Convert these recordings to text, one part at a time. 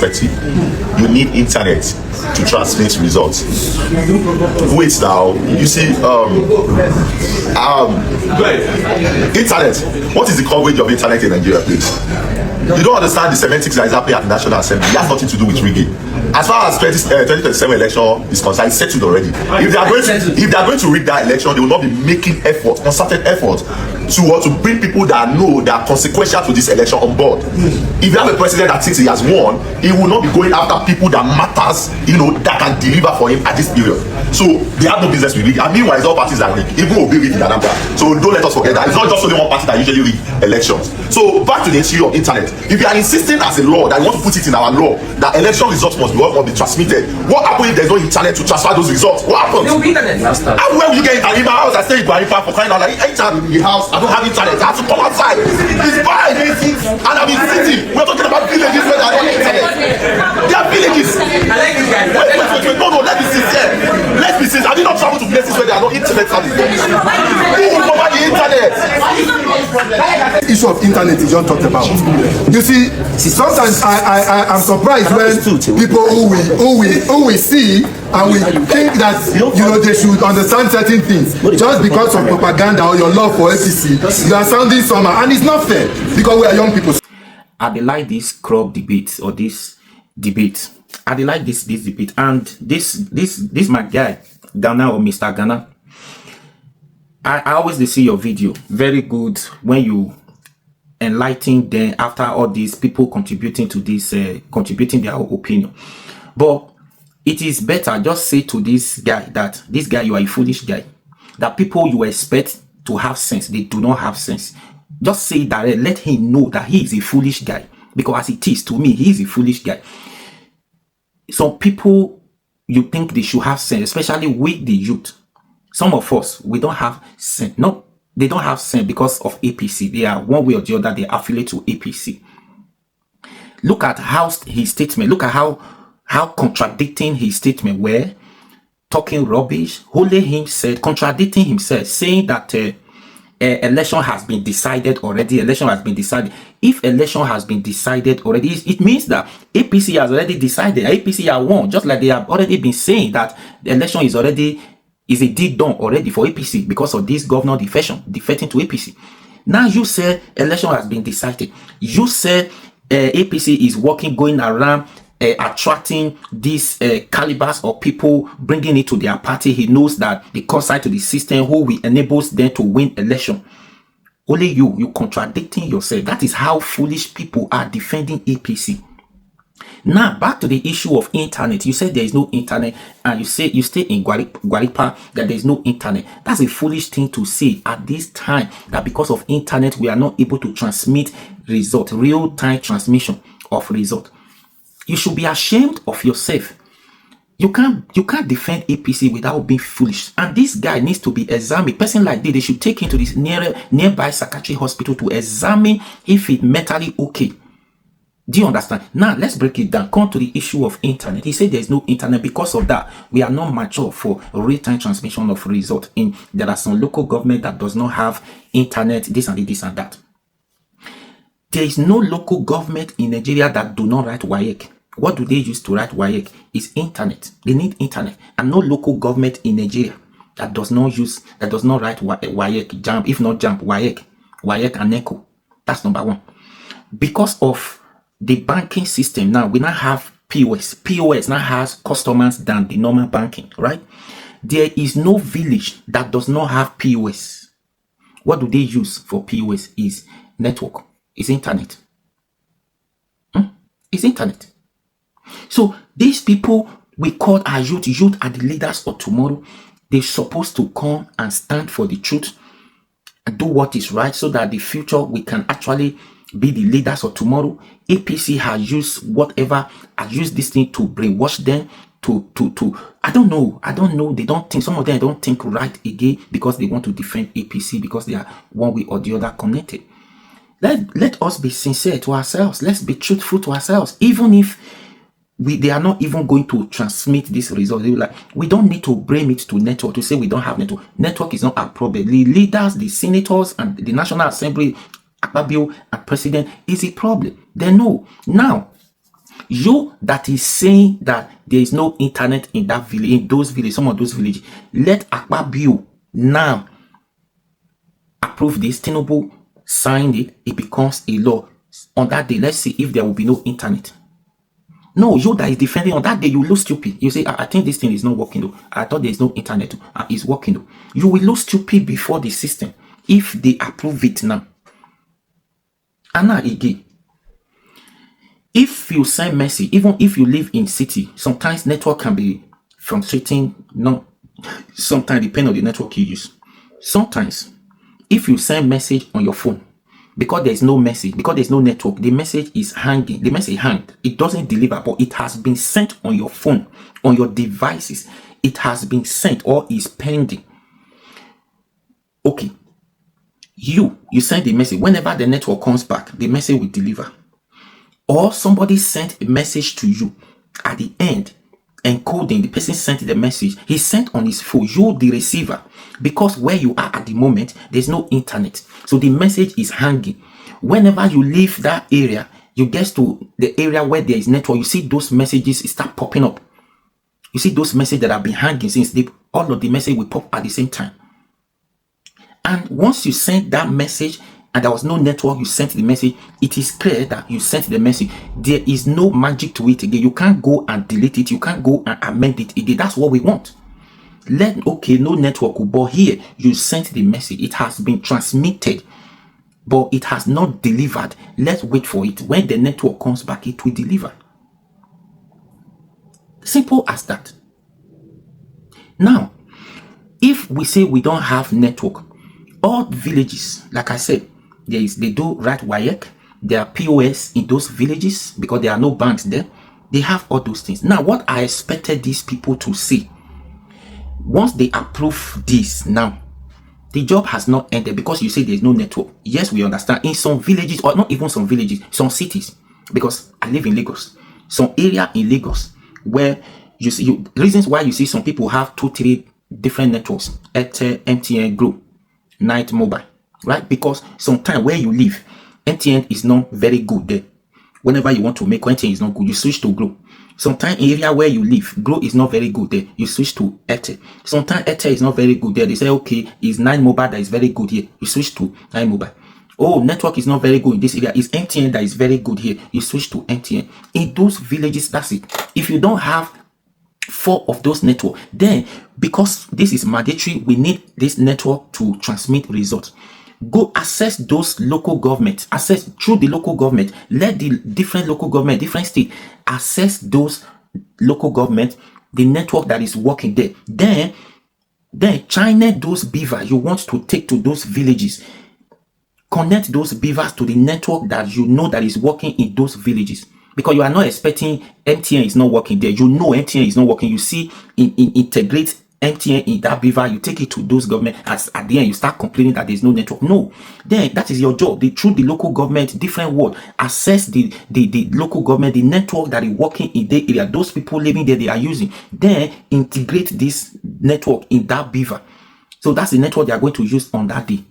perspective, you need internet to transmit results. Wait now, you see, internet. What is the coverage of internet in Nigeria, please? You don't understand the semantics that is happening at the National Assembly. It has nothing to do with rigging. As far as 2027 election is concerned, it's settled already. If they are going to rig that election, they will not be making effort, concerted effort to bring people that know that are consequential to this election on board. If you have a president that thinks he has won, he will not be going after people that matters, that can deliver for him at this period. So they have no business with rigging. And meanwhile, it's all parties that rig. Even will be rigging in Anambra. So don't let us forget that. It's not just only one party that usually rig elections. So back to the issue of internet. If you are insisting as a law that you want to put it in our law that election results must be transmitted, what happens if there's no internet to transfer those results? What happens? There will be internet. How will you get internet? In my house, I stay in Guaripa for crying out like anytime in the house, I don't have internet. I have to come outside. It's fine. And I'm in city. We're talking about villages where there are no internet. There are villages. I like this guy. Wait. No, let's be sincere. Let's be sincere. Have you not traveled to places where there are no internet services? Who will provide the internet? Issue of internet is just talked about. You see, sometimes I'm surprised when people who we see and we think that they should understand certain things just because of propaganda or your love for APC. You are sounding somehow, and it's not fair because we are young people. I like this crop debate or this debate. I like this debate, and this my guy Ghana or Mr. Ghana. I always see your video. Very good when you enlighten them after all these people contributing to this, contributing their opinion. But it is better just say to this guy that this guy, you are a foolish guy. That people you expect to have sense, they do not have sense. Just say that, let him know that he is a foolish guy. Because as it is to me, he is a foolish guy. Some people, you think they should have sense, especially with the youth. Some of us, we don't have sense. No, they don't have sense because of APC. They are one way or the other, they affiliate to APC. Look at how his statement, look at how contradicting his statement were, talking rubbish, only him said, contradicting himself, saying that election has been decided already. Election has been decided. If election has been decided already, it means that APC has already decided. APC have won, just like they have already been saying that the election is a deed done already for APC because of this governor defecting to APC. Now you say election has been decided. You say APC is working, going around attracting these calibers of people, bringing it to their party. He knows that the side to the system who will enables them to win election. Only you contradicting yourself. That is how foolish people are defending APC. Now back to the issue of internet. You said there is no internet, and you say you stay in Guaripa that there is no internet. That's a foolish thing to say at this time, that because of internet we are not able to transmit result, real-time transmission of result. You should be ashamed of yourself. You can't defend APC without being foolish. And this guy needs to be examined. A person like this, they should take him to this nearby psychiatric hospital to examine if it's mentally okay. Do you understand? Now let's break it down. Come to the issue of internet. He said there is no internet. Because of that, we are not mature for real-time transmission of result. There are some local government that does not have internet, this and that. There is no local government in Nigeria that do not write WAEC. What do they use to write WAEC? Is internet. They need internet. And no local government in Nigeria that does not write WAEC, JAMB, if not JAMB, WAEC and NECO. That's number one. Because of the banking system now, we now have POS. POS now has customers than the normal banking, right? There is no village that does not have POS. What do they use for POS? Is network. It's internet. It's internet. So these people we call our youth. Youth are the leaders of tomorrow. They're supposed to come and stand for the truth and do what is right so that the future we can actually be the leaders of tomorrow. APC has used this thing to brainwash them to I don't know. They don't think, some of them don't think right again because they want to defend APC because they are one way or the other connected. Let us be sincere to ourselves. Let's be truthful to ourselves. Even if they are not even going to transmit this result, they will like, we don't need to blame it to network to say we don't have network. Network is not our problem. The leaders, the senators, and the National Assembly, Akpabio and President is a problem. They know. Now, You that is saying that there is no internet in that village, in those villages, some of those villages, let Akpabio now approve this. Tinubu signed it, it becomes a law. On that day, let's see if there will be no internet. No, you that is defending, on that day you look stupid. You say, I think this thing is not working though. I thought there is no internet. It's working though. You will look stupid before the system if they approve it now. And now again, if you send message, even if you live in city, sometimes network can be frustrating. No, sometimes depending on the network you use. Sometimes, if you send message on your phone, because there's no message, because there's no network, the message is hanging. The message hanged. It doesn't deliver, but it has been sent on your phone, on your devices. It has been sent or is pending. Okay. You send the message. Whenever the network comes back, the message will deliver. Or somebody sent a message to you at the end, encoding. The person sent the message. He sent on his phone. You, the receiver, because where you are at the moment, there's no internet. So the message is hanging. Whenever you leave that area, you get to the area where there is network. You see those messages start popping up. You see those messages that have been hanging since all of the message will pop at the same time. And once you send that message and there was no network, you sent the message, it is clear that you sent the message. There is no magic to it again. You can't go and delete it. You can't go and amend it again. That's what we want. Okay, no network, but here you sent the message. It has been transmitted, but it has not delivered. Let's wait for it. When the network comes back, it will deliver. Simple as that. Now, if we say we don't have network, all villages, like I said, they do write WAEC. There are POS in those villages because there are no banks there. They have all those things. Now, what I expected these people to see, once they approve this now, the job has not ended because you say there's no network. Yes, we understand. In some villages, or not even some villages, some cities, because I live in Lagos, some area in Lagos where you see reasons why you see some people have 2-3 different networks, Airtel, MTN, Glo, Night Mobile, right? Because sometimes where you live, MTN is not very good there. Whenever you want to make MTN is not good, you switch to Glo. Sometimes area where you live, Glo is not very good there, you switch to Airtel. Sometimes Airtel is not very good there, they say, okay, it's Night Mobile that is very good here, you switch to Night Mobile. Oh, network is not very good in this area, it's MTN that is very good here, you switch to MTN. In those villages, that's it. If you don't have 4 of those networks, then because this is mandatory, we need this network to transmit results. Go access those local government, access through the local government. Let the different local government, different state access those local government, the network that is working there. Then China those beavers you want to take to those villages. Connect those beavers to the network that you know that is working in those villages. Because you are not expecting MTN is not working there. You know MTN is not working. You see, integrate MTN in that beaver. You take it to those government. As at the end, you start complaining that there's no network. No, then that is your job. Through the local government, different word, assess the local government, the network that is working in the area. Those people living there, they are using. Then integrate this network in that beaver. So that's the network they are going to use on that day.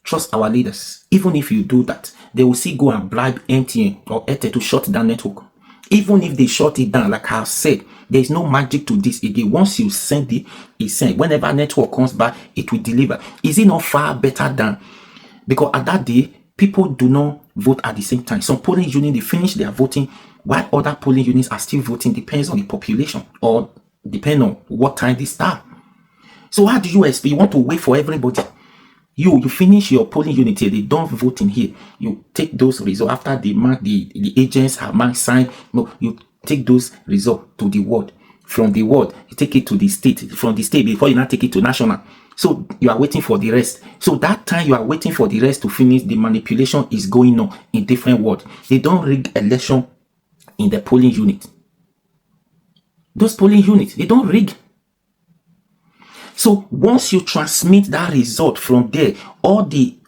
Trust our leaders. Even if you do that, they will still go and bribe MTN or Airtel to shut down network. Even if they shut it down, like I said, there is no magic to this again. Once you send it, it's sent. Whenever network comes back, it will deliver. Is it not far better than? Because at that day, people do not vote at the same time. Some polling units, they finish their voting, while other polling units are still voting. Depends on the population or depend on what time they start. So how do you expect? You want to wait for everybody? You finish your polling unit here, they don't vote in here. You take those results after the agents have marked sign. No, you take those results to the ward. From the ward, you take it to the state. From the state, before you now take it to national. So you are waiting for the rest. So that time you are waiting for the rest to finish, the manipulation is going on in different wards. They don't rig election in the polling unit. Those polling units, they don't rig. So once you transmit that result from there, all the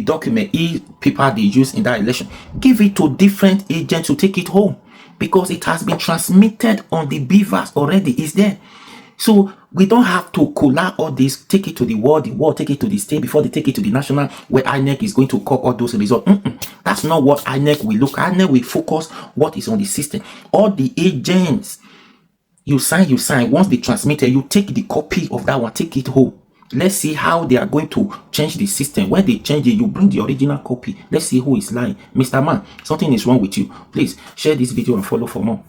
document paper they use in that election, give it to different agents to take it home because it has been transmitted on the beavers already. Is there? So we don't have to collate all this, take it to the world take it to the state before they take it to the national, where INEC is going to cop all those results. That's not what INEC will look. INEC will focus what is on the system. All the agents, you sign. Once they transmit it, you take the copy of that one, take it home. Let's see how they are going to change the system. When they change it, you bring the original copy. Let's see who is lying. Mr. Man, something is wrong with you. Please share this video and follow for more.